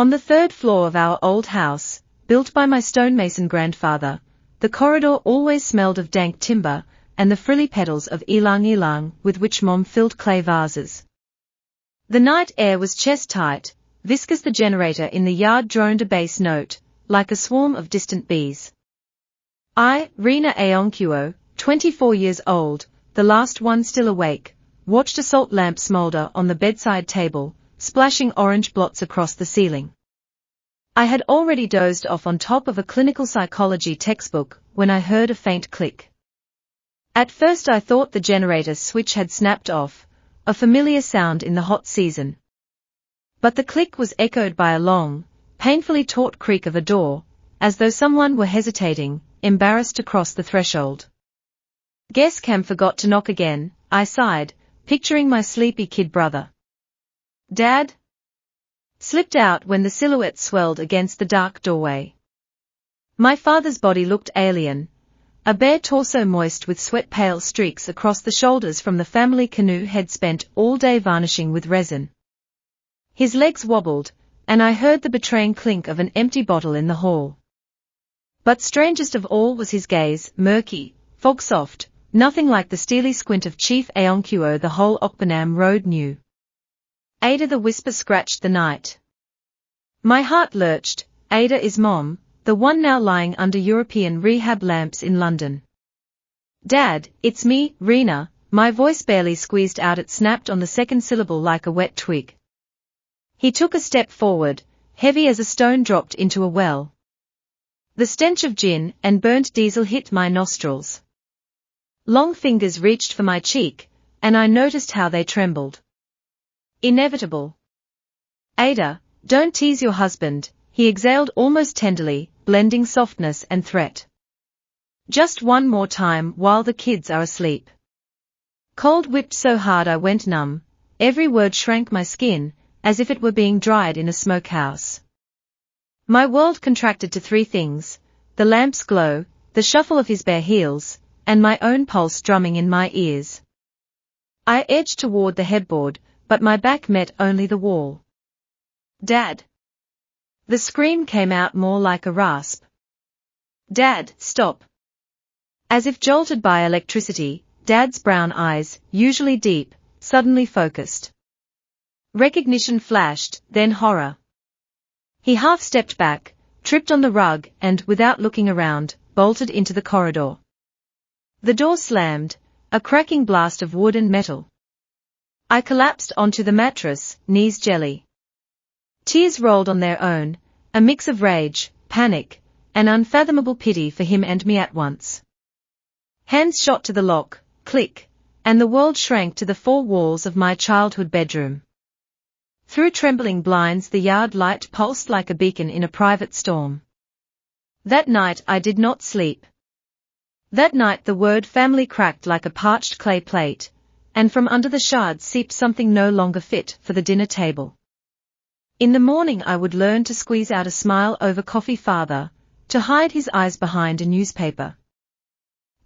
On the third floor of our old house, built by my stonemason grandfather, the corridor always smelled of dank timber and the frilly petals of ylang-ylang with which Mom filled clay vases. The night air was chest-tight, viscous. The generator in the yard droned a bass note, like a swarm of distant bees. I, Rena Aonkuo, 24 years old, the last one still awake, watched a salt lamp smolder on the bedside table, splashing orange blots across the ceiling. I had already dozed off on top of a clinical psychology textbook when I heard a faint click. At first I thought the generator switch had snapped off, a familiar sound in the hot season. But the click was echoed by a long, painfully taut creak of a door, as though someone were hesitating, embarrassed to cross the threshold. Guess Cam forgot to knock again, I sighed, picturing my sleepy kid brother. Dad? Slipped out when the silhouette swelled against the dark doorway. My father's body looked alien, a bare torso moist with sweat, pale streaks across the shoulders from the family canoe he'd spent all day varnishing with resin. His legs wobbled, and I heard the betraying clink of an empty bottle in the hall. But strangest of all was his gaze, murky, fog-soft, nothing like the steely squint of Chief Aonkuo the whole Okpanam Road knew. Ada, the whisper scratched the night. My heart lurched. Ada is Mom, the one now lying under European rehab lamps in London. Dad, it's me, Rena. My voice barely squeezed out. It snapped on the second syllable like a wet twig. He took a step forward, heavy as a stone dropped into a well. The stench of gin and burnt diesel hit my nostrils. Long fingers reached for my cheek, and I noticed how they trembled. Inevitable. Ada, don't tease your husband, he exhaled almost tenderly, blending softness and threat. Just one more time while the kids are asleep. Cold whipped so hard I went numb, every word shrank my skin, as if it were being dried in a smokehouse. My world contracted to three things: the lamp's glow, the shuffle of his bare heels, and my own pulse drumming in my ears. I edged toward the headboard, but my back met only the wall. Dad! The scream came out more like a rasp. Dad, stop! As if jolted by electricity, Dad's brown eyes, usually deep, suddenly focused. Recognition flashed, then horror. He half-stepped back, tripped on the rug and, without looking around, bolted into the corridor. The door slammed, a cracking blast of wood and metal. I collapsed onto the mattress, knees jelly. Tears rolled on their own, a mix of rage, panic, and unfathomable pity for him and me at once. Hands shot to the lock, click, and the world shrank to the four walls of my childhood bedroom. Through trembling blinds the yard light pulsed like a beacon in a private storm. That night I did not sleep. That night the word family cracked like a parched clay plate, and from under the shards seeped something no longer fit for the dinner table. In the morning I would learn to squeeze out a smile over coffee, father, to hide his eyes behind a newspaper.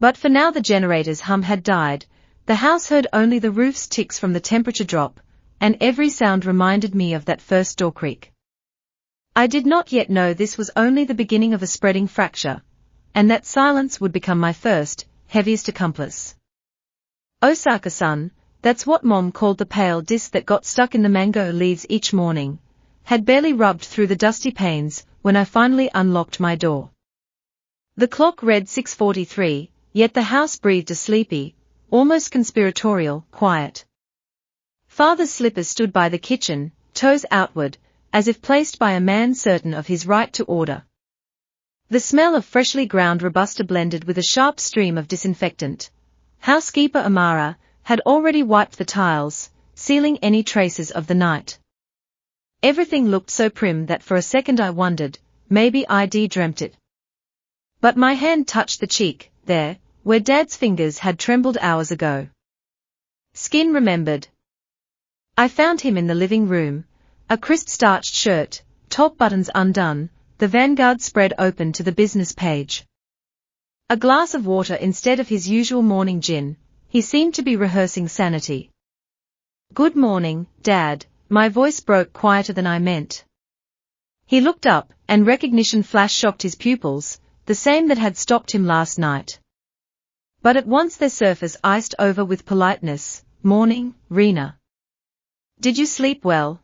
But for now the generator's hum had died, the house heard only the roof's ticks from the temperature drop, and every sound reminded me of that first door creak. I did not yet know this was only the beginning of a spreading fracture, and that silence would become my first, heaviest accomplice. Osaka-san, that's what Mom called the pale disc that got stuck in the mango leaves each morning, had barely rubbed through the dusty panes when I finally unlocked my door. The clock read 6:43, yet the house breathed a sleepy, almost conspiratorial, quiet. Father's slippers stood by the kitchen, toes outward, as if placed by a man certain of his right to order. The smell of freshly ground Robusta blended with a sharp stream of disinfectant. Housekeeper Amara had already wiped the tiles, sealing any traces of the night. Everything looked so prim that for a second I wondered, maybe I'd dreamt it. But my hand touched the cheek, there, where Dad's fingers had trembled hours ago. Skin remembered. I found him in the living room, a crisp starched shirt, top buttons undone, the Vanguard spread open to the business page. A glass of water instead of his usual morning gin, he seemed to be rehearsing sanity. Good morning, Dad, my voice broke quieter than I meant. He looked up, and recognition flash-shocked his pupils, the same that had stopped him last night. But at once their surface iced over with politeness. "Morning, Rena. Did you sleep well?"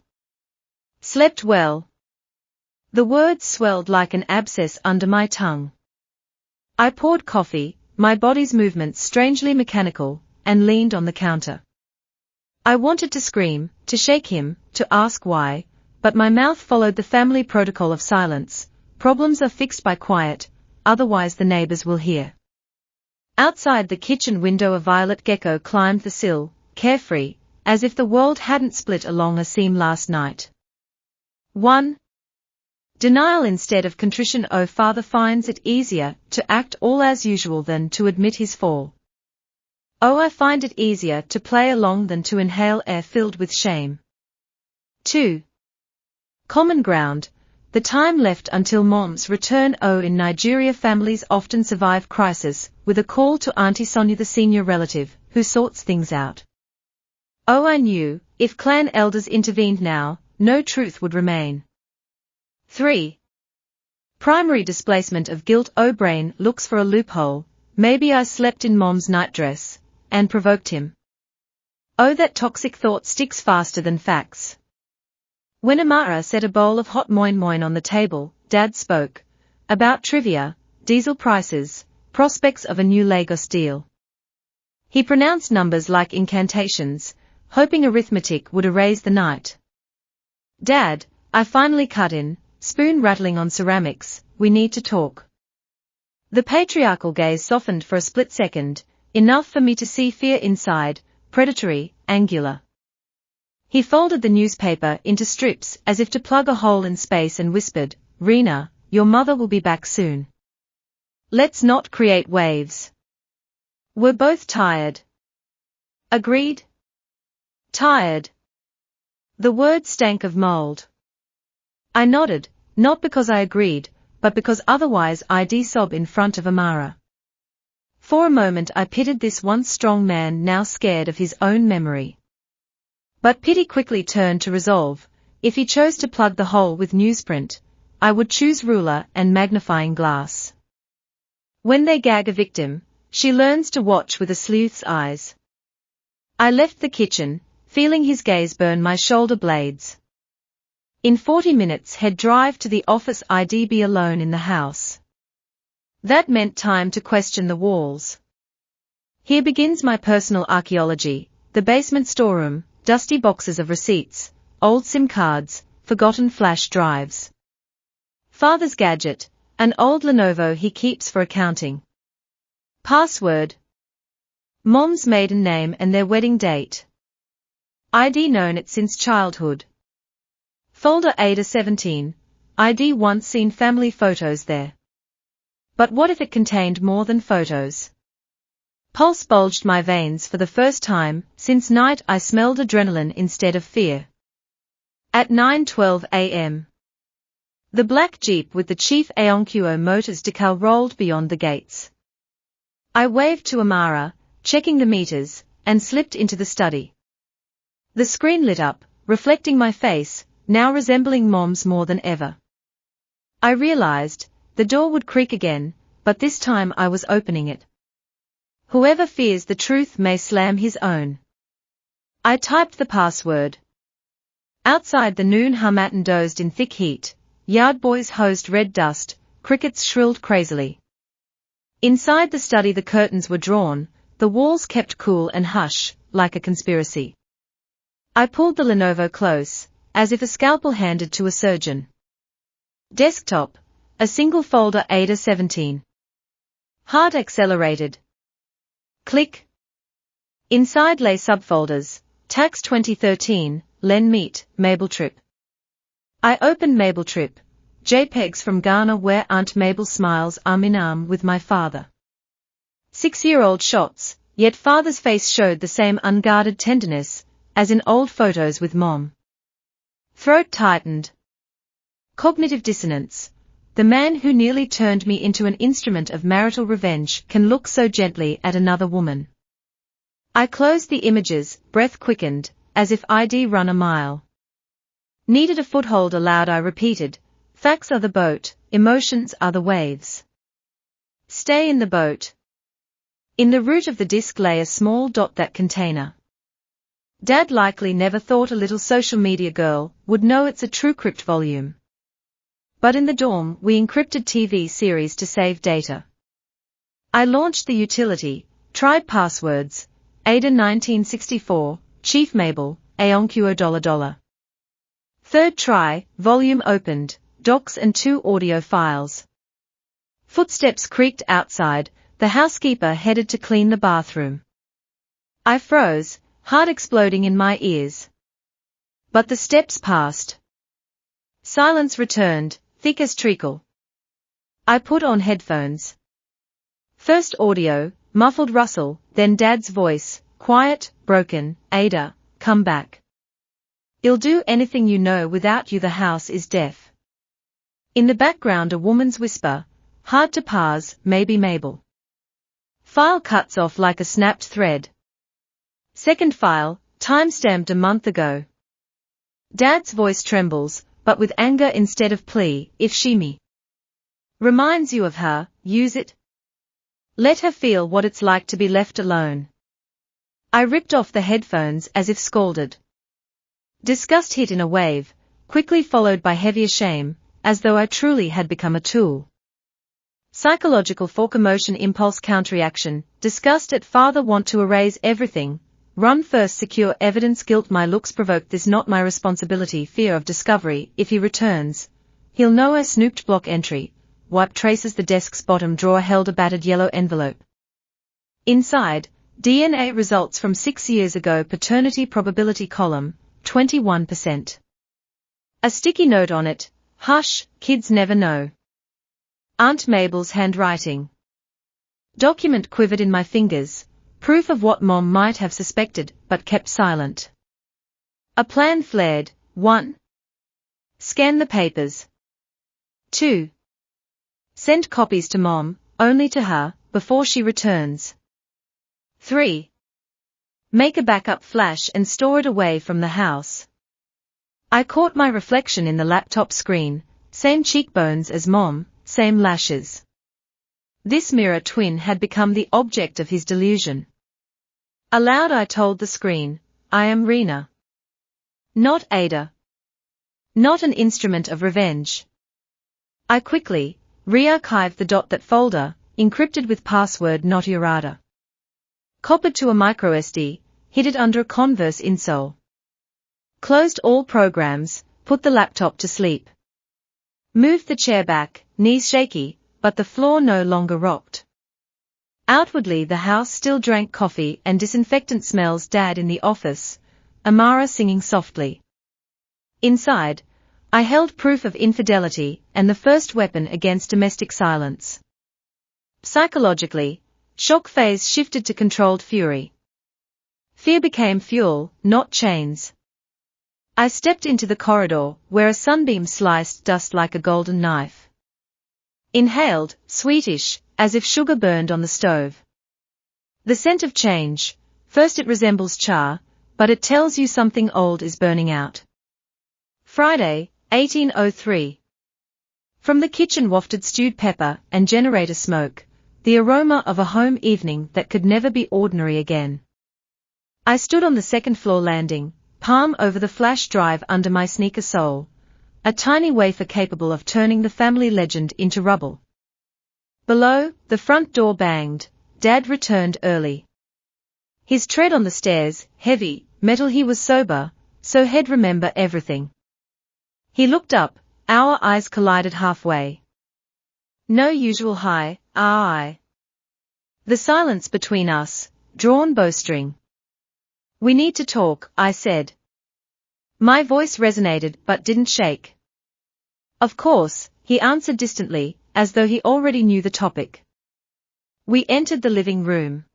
"Slept well." The words swelled like an abscess under my tongue. I poured coffee, my body's movements strangely mechanical, and leaned on the counter. I wanted to scream, to shake him, to ask why, but my mouth followed the family protocol of silence. Problems are fixed by quiet, otherwise the neighbors will hear. Outside the kitchen window a violet gecko climbed the sill, carefree, as if the world hadn't split along a seam last night. 1. Denial instead of contrition. Oh, father finds it easier to act all as usual than to admit his fall. Oh, I find it easier to play along than to inhale air filled with shame. 2. Common ground, the time left until mom's return. Oh, in Nigeria families often survive crisis with a call to Auntie Sonia, the senior relative, who sorts things out. Oh, I knew, if clan elders intervened now, no truth would remain. 3. Primary displacement of guilt. Oh, brain looks for a loophole. Maybe I slept in mom's nightdress, and provoked him. Oh, that toxic thought sticks faster than facts. When Amara set a bowl of hot moin moin on the table, Dad spoke about trivia, diesel prices, prospects of a new Lagos deal. He pronounced numbers like incantations, hoping arithmetic would erase the night. "Dad," I finally cut in, spoon rattling on ceramics, "we need to talk." The patriarchal gaze softened for a split second, enough for me to see fear inside, predatory, angular. He folded the newspaper into strips as if to plug a hole in space and whispered, "Rena, your mother will be back soon. Let's not create waves. We're both tired." "Agreed." "Tired." The word stank of mold. I nodded, not because I agreed, but because otherwise I'd sob in front of Amara. For a moment I pitied this once strong man now scared of his own memory. But pity quickly turned to resolve. If he chose to plug the hole with newsprint, I would choose ruler and magnifying glass. When they gag a victim, she learns to watch with a sleuth's eyes. I left the kitchen, feeling his gaze burn my shoulder blades. In 40 minutes he'd drive to the office. I'd be alone in the house. That meant time to question the walls. Here begins my personal archaeology, the basement storeroom, dusty boxes of receipts, old SIM cards, forgotten flash drives. Father's gadget, an old Lenovo he keeps for accounting. Password. Mom's maiden name and their wedding date. I'd known it since childhood. Folder Ada 17, I'd once seen family photos there. But what if it contained more than photos? Pulse bulged my veins for the first time since night. I smelled adrenaline instead of fear. At 9:12 a.m. the black Jeep with the Chief Aonquo Motors decal rolled beyond the gates. I waved to Amara, checking the meters, and slipped into the study. The screen lit up, reflecting my face, now resembling Mom's more than ever. I realized the door would creak again, but this time I was opening it. Whoever fears the truth may slam his own. I typed the password. Outside the noon harmattan dozed in thick heat, yard boys hosed red dust, crickets shrilled crazily. Inside the study the curtains were drawn, the walls kept cool and hush, like a conspiracy. I pulled the Lenovo close, as if a scalpel handed to a surgeon. Desktop, a single folder Ada 17. Heart accelerated. Click. Inside lay subfolders, Tax 2013, Len Meet, Mabel Trip. I opened Mabel Trip, JPEGs from Ghana where Aunt Mabel smiles arm in arm with my father. 6-year-old shots, yet father's face showed the same unguarded tenderness, as in old photos with Mom. Throat tightened. Cognitive dissonance. The man who nearly turned me into an instrument of marital revenge can look so gently at another woman. I closed the images, breath quickened, as if I'd run a mile. Needed a foothold aloud I repeated, Facts are the boat, emotions are the waves. Stay in the boat. In the root of the disk lay a small dot, that container. Dad likely never thought a little social media girl would know it's a TrueCrypt volume. But in the dorm we encrypted TV series to save data. I launched the utility, tried passwords, Ada 1964, Chief Mabel, $. Third try, volume opened, docs and 2 audio files. Footsteps creaked outside, the housekeeper headed to clean the bathroom. I froze, heart exploding in my ears. But the steps passed. Silence returned, thick as treacle. I put on headphones. First audio, muffled rustle, then Dad's voice, quiet, broken, Ada, come back. I'll do anything you know without you, the house is deaf. In the background a woman's whisper, hard to parse, maybe Mabel. File cuts off like a snapped thread. Second file, time-stamped a month ago. Dad's voice trembles, but with anger instead of plea, if she me reminds you of her, use it. Let her feel what it's like to be left alone. I ripped off the headphones as if scalded. Disgust hit in a wave, quickly followed by heavier shame, as though I truly had become a tool. Psychological fork, emotion, impulse, counterreaction, disgust at father, want to erase everything, run first, secure evidence, guilt, my looks provoked this, not my responsibility, fear of discovery, if he returns, he'll know I snooped, block entry, wipe traces, the desk's bottom drawer held a battered yellow envelope. Inside, DNA results from 6 years ago, paternity probability column, 21%. A sticky note on it, hush, kids never know. Aunt Mabel's handwriting. Document quivered in my fingers, proof of what Mom might have suspected but kept silent. A plan flared. 1. Scan the papers. 2. Send copies to Mom, only to her, before she returns. 3. Make a backup flash and store it away from the house. I caught my reflection in the laptop screen, same cheekbones as Mom, same lashes. This mirror twin had become the object of his delusion. Aloud I told the screen, I am Rena. Not Ada. Not an instrument of revenge. I quickly re-archived the .that folder, encrypted with password not errata. Copied to a microSD, hid it under a Converse insole. Closed all programs, put the laptop to sleep. Moved the chair back, knees shaky, but the floor no longer rocked. Outwardly the house still drank coffee and disinfectant smells, Dad in the office, Amara singing softly. Inside, I held proof of infidelity and the first weapon against domestic silence. Psychologically, shock phase shifted to controlled fury. Fear became fuel, not chains. I stepped into the corridor, where a sunbeam sliced dust like a golden knife. Inhaled, sweetish, as if sugar burned on the stove. The scent of change, first it resembles char, but it tells you something old is burning out. Friday, 1803. From the kitchen wafted stewed pepper and generator smoke, the aroma of a home evening that could never be ordinary again. I stood on the second-floor landing, palm over the flash drive under my sneaker sole, a tiny wafer capable of turning the family legend into rubble. Below, the front door banged. Dad returned early. His tread on the stairs, heavy, metal. He was sober, so he'd remember everything. He looked up, our eyes collided halfway. No usual hi, aye. The silence between us, drawn bowstring. We need to talk, I said. My voice resonated but didn't shake. Of course, he answered distantly, as though he already knew the topic. We entered the living room.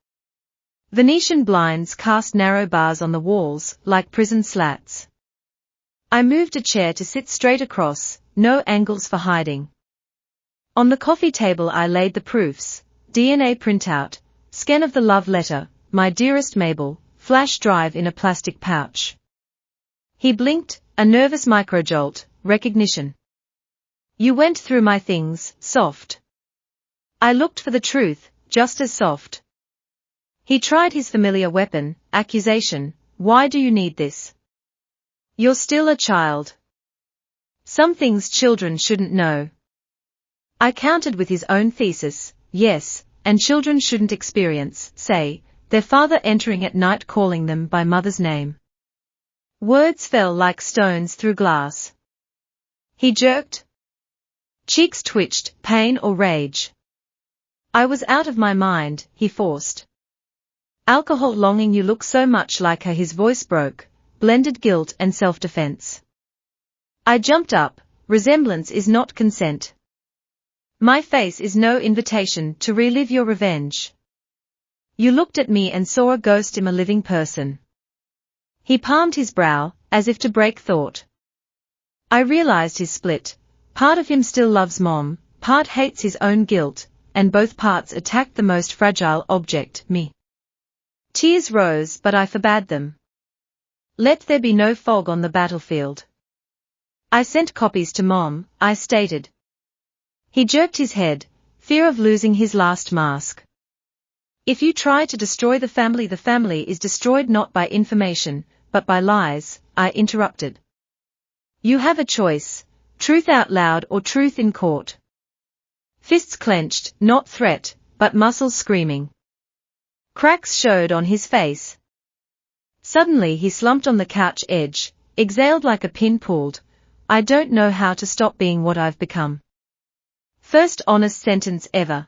Venetian blinds cast narrow bars on the walls, like prison slats. I moved a chair to sit straight across, no angles for hiding. On the coffee table I laid the proofs, DNA printout, scan of the love letter, my dearest Mabel, flash drive in a plastic pouch. He blinked, a nervous microjolt, recognition. You went through my things, soft. I looked for the truth, just as soft. He tried his familiar weapon, accusation. Why do you need this? You're still a child. Some things children shouldn't know. I countered with his own thesis, yes, and children shouldn't experience, say, their father entering at night calling them by mother's name. Words fell like stones through glass. He jerked. Cheeks twitched, pain or rage. I was out of my mind, he forced. Alcohol longing, you look so much like her, his voice broke, blended guilt and self-defense. I jumped up, resemblance is not consent. My face is no invitation to relive your revenge. You looked at me and saw a ghost in a living person. He palmed his brow, as if to break thought. I realized his split. Part of him still loves Mom, part hates his own guilt, and both parts attacked the most fragile object, me. Tears rose, but I forbade them. Let there be no fog on the battlefield. I sent copies to Mom, I stated. He jerked his head, fear of losing his last mask. If you try to destroy the family is destroyed not by information, but by lies, I interrupted. You have a choice, truth out loud or truth in court. Fists clenched, not threat, but muscles screaming. Cracks showed on his face. Suddenly he slumped on the couch edge, exhaled like a pin pulled. I don't know how to stop being what I've become. First honest sentence ever.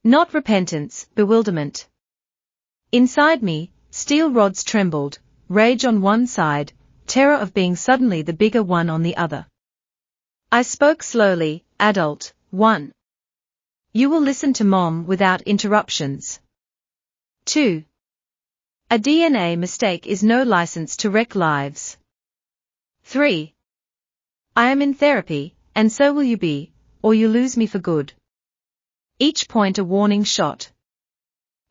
Not repentance, bewilderment. Inside me, steel rods trembled, rage on one side, terror of being suddenly the bigger one on the other. I spoke slowly, adult, 1. You will listen to Mom without interruptions. 2. A DNA mistake is no license to wreck lives. 3. I am in therapy, and so will you be, or you lose me for good. Each point a warning shot.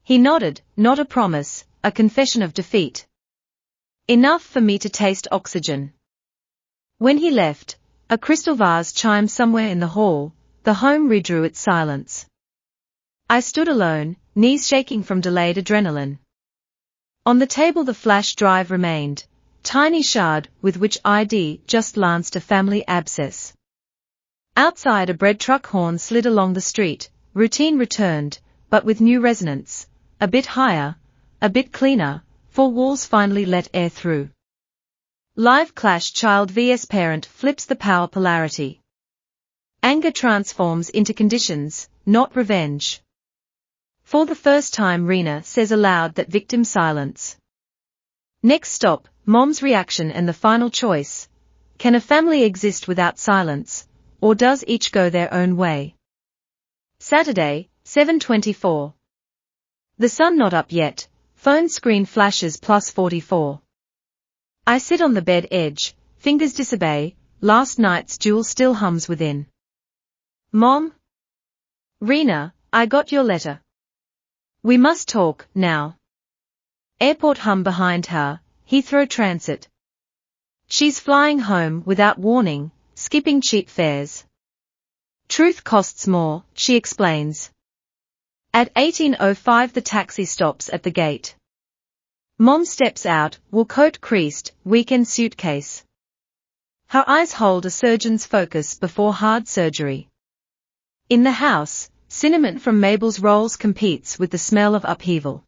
He nodded, not a promise, a confession of defeat. Enough for me to taste oxygen. When he left, a crystal vase chimed somewhere in the hall, the home redrew its silence. I stood alone, knees shaking from delayed adrenaline. On the table the flash drive remained, tiny shard with which ID just lanced a family abscess. Outside a bread truck horn slid along the street, routine returned, but with new resonance, a bit higher, a bit cleaner, 4 walls finally let air through. Live clash, child vs parent flips the power polarity. Anger transforms into conditions, not revenge. For the first time Rena says aloud that victim silence. Next stop, Mom's reaction and the final choice. Can a family exist without silence, or does each go their own way? Saturday, 7:24. The sun not up yet, phone screen flashes +44. I sit on the bed edge, fingers disobey, last night's jewel still hums within. Mom? Rena, I got your letter. We must talk, now. Airport hum behind her, Heathrow Transit. She's flying home without warning, skipping cheap fares. Truth costs more, she explains. At 18:05 the taxi stops at the gate. Mom steps out, wool coat creased, weekend suitcase. Her eyes hold a surgeon's focus before hard surgery. In the house, cinnamon from Mabel's rolls competes with the smell of upheaval.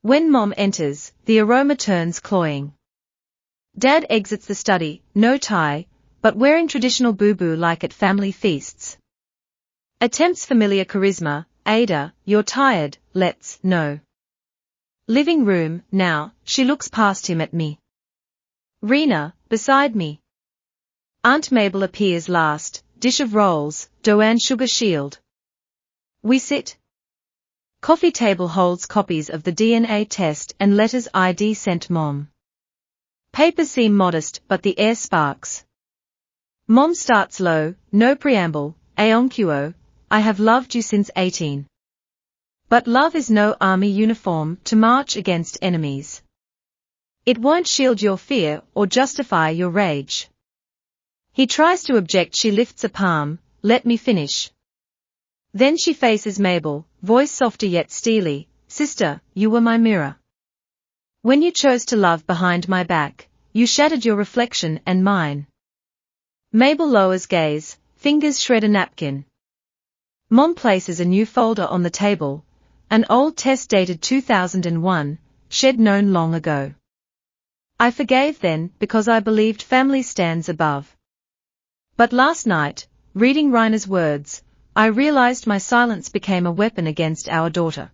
When Mom enters, the aroma turns cloying. Dad exits the study, no tie, but wearing traditional boo-boo like at family feasts. Attempts familiar charisma, Ada, you're tired, no. Living room, now, she looks past him at me. Rena, beside me. Aunt Mabel appears last, dish of rolls, Doan sugar shield. We sit. Coffee table holds copies of the DNA test and letters ID sent Mom. Papers seem modest but the air sparks. Mom starts low, no preamble, Aonquo, I have loved you since 18. But love is no army uniform to march against enemies. It won't shield your fear or justify your rage. He tries to object. She lifts a palm. Let me finish. Then she faces Mabel, voice softer yet steely. Sister, you were my mirror. When you chose to love behind my back, you shattered your reflection and mine. Mabel lowers gaze, fingers shred a napkin. Mom places a new folder on the table, an old test dated 2001, shed known long ago. I forgave then because I believed family stands above. But last night, reading Reiner's words, I realized my silence became a weapon against our daughter.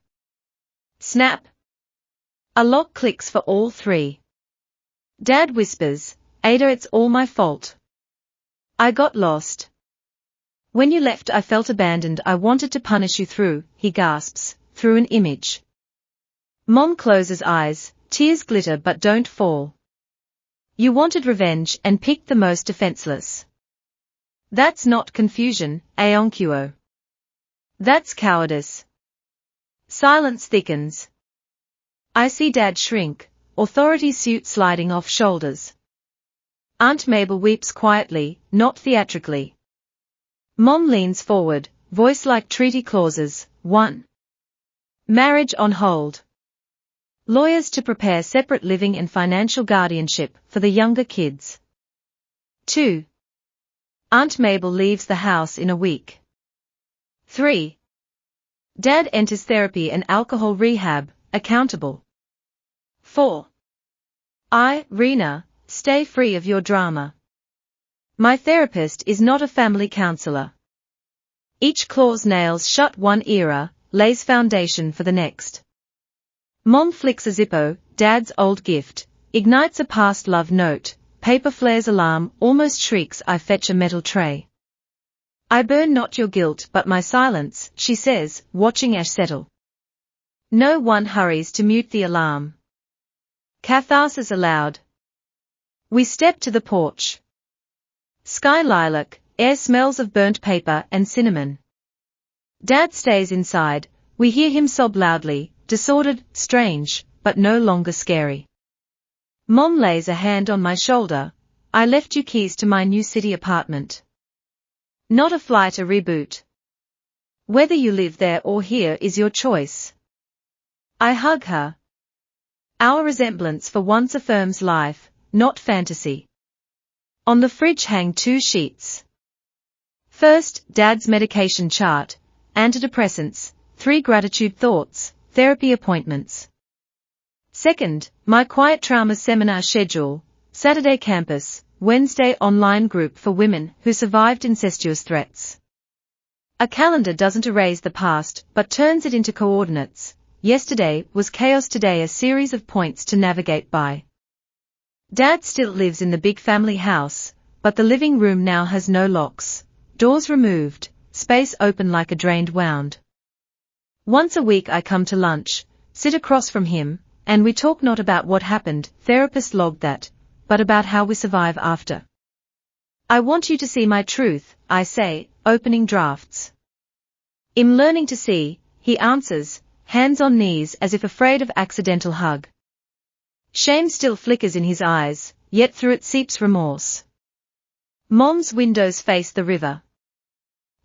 Snap! A lock clicks for all three. Dad whispers, Ada, it's all my fault. I got lost. When you left I felt abandoned. I wanted to punish you through, he gasps, through an image. Mom closes eyes, tears glitter but don't fall. You wanted revenge and picked the most defenseless. That's not confusion, Aonkuo. That's cowardice. Silence thickens. I see Dad shrink, authority suit sliding off shoulders. Aunt Mabel weeps quietly, not theatrically. Mom leans forward, voice like treaty clauses. 1. Marriage on hold. Lawyers to prepare separate living and financial guardianship for the younger kids. 2. Aunt Mabel leaves the house in a week. 3. Dad enters therapy and alcohol rehab, accountable. 4. I, Rena, stay free of your drama. My therapist is not a family counselor. Each clause nails shut one era, lays foundation for the next. Mom flicks a Zippo, Dad's old gift, ignites a past love note, paper flares alarm, almost shrieks. I fetch a metal tray. I burn not your guilt but my silence, she says, watching ash settle. No one hurries to mute the alarm. Catharsis allowed. We step to the porch. Sky lilac, air smells of burnt paper and cinnamon. Dad stays inside, we hear him sob loudly, disordered, strange, but no longer scary. Mom lays a hand on my shoulder. I left you keys to my new city apartment. Not a flight, a reboot. Whether you live there or here is your choice. I hug her. Our resemblance for once affirms life, not fantasy. On the fridge hang 2 sheets. First, Dad's medication chart, antidepressants, 3 gratitude thoughts, therapy appointments. Second, my quiet trauma seminar schedule, Saturday campus, Wednesday online group for women who survived incestuous threats. A calendar doesn't erase the past but turns it into coordinates. Yesterday was chaos, today a series of points to navigate by. Dad still lives in the big family house, but the living room now has no locks, doors removed, space open like a drained wound. Once a week I come to lunch, sit across from him, and we talk not about what happened, therapist logged that, but about how we survive after. I want you to see my truth, I say, opening drafts. I'm learning to see, he answers, hands on knees as if afraid of accidental hug. Shame still flickers in his eyes, yet through it seeps remorse. Mom's windows face the river.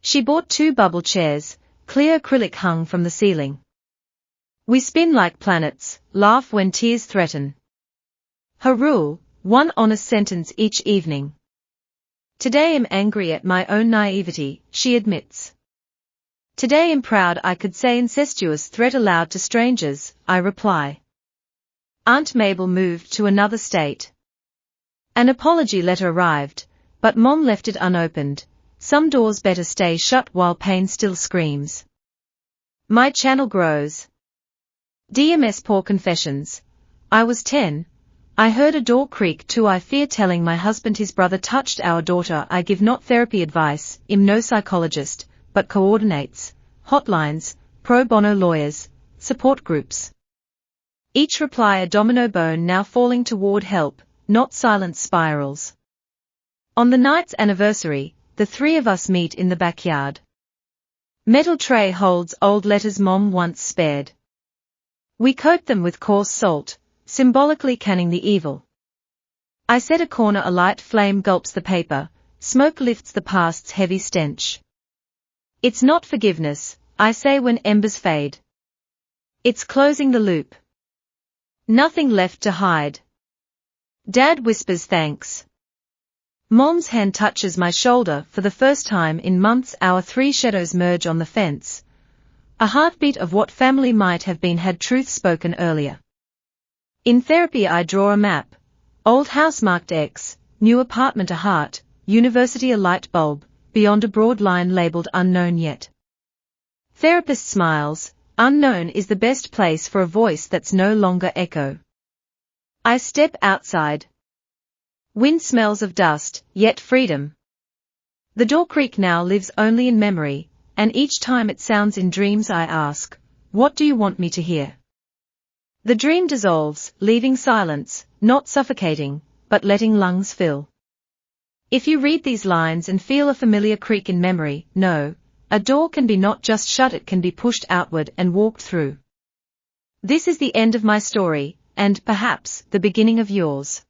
She bought 2 bubble chairs, clear acrylic hung from the ceiling. We spin like planets, laugh when tears threaten. Her rule, 1 honest sentence each evening. Today I'm angry at my own naivety, she admits. Today I'm proud I could say incestuous threat aloud to strangers, I reply. Aunt Mabel moved to another state. An apology letter arrived, but Mom left it unopened. Some doors better stay shut while pain still screams. My channel grows. DMS Poor Confessions. I was 10. I heard a door creak too. I fear telling my husband his brother touched our daughter. I give not therapy advice, I'm no psychologist, but coordinates, hotlines, pro bono lawyers, support groups. Each reply a domino bone now falling toward help, not silent spirals. On the night's anniversary, the 3 of us meet in the backyard. Metal tray holds old letters Mom once spared. We coat them with coarse salt, symbolically canning the evil. I set a corner, a light flame gulps the paper, smoke lifts the past's heavy stench. It's not forgiveness, I say when embers fade. It's closing the loop. Nothing left to hide. Dad whispers thanks. Mom's hand touches my shoulder for the first time in months. Our three shadows merge on the fence. A heartbeat of what family might have been had truth spoken earlier. In therapy I draw a map. Old house marked X, new apartment a heart, university a light bulb, beyond a broad line labeled unknown yet. Therapist smiles, unknown is the best place for a voice that's no longer echo. I step outside. Wind smells of dust, yet freedom. The door creak now lives only in memory, and each time it sounds in dreams I ask, what do you want me to hear? The dream dissolves, leaving silence, not suffocating, but letting lungs fill. If you read these lines and feel a familiar creak in memory, know, a door can be not just shut, it can be pushed outward and walked through. This is the end of my story, and perhaps the beginning of yours.